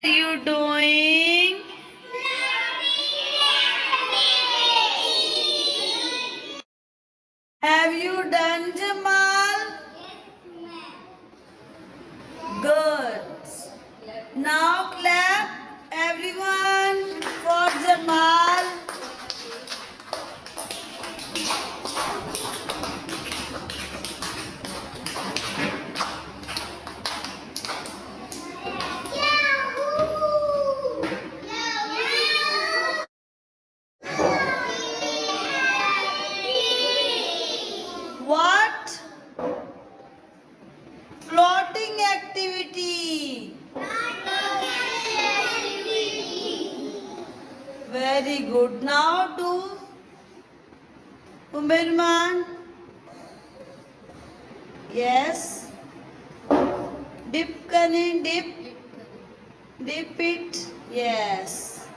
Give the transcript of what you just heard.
What are you doing? Have you done, Jamal? Good. Now clap everyone for Jamal. What? Floating activity. Very good. Now do Umirman. Yes. Dip kane dip. Dip it. Yes.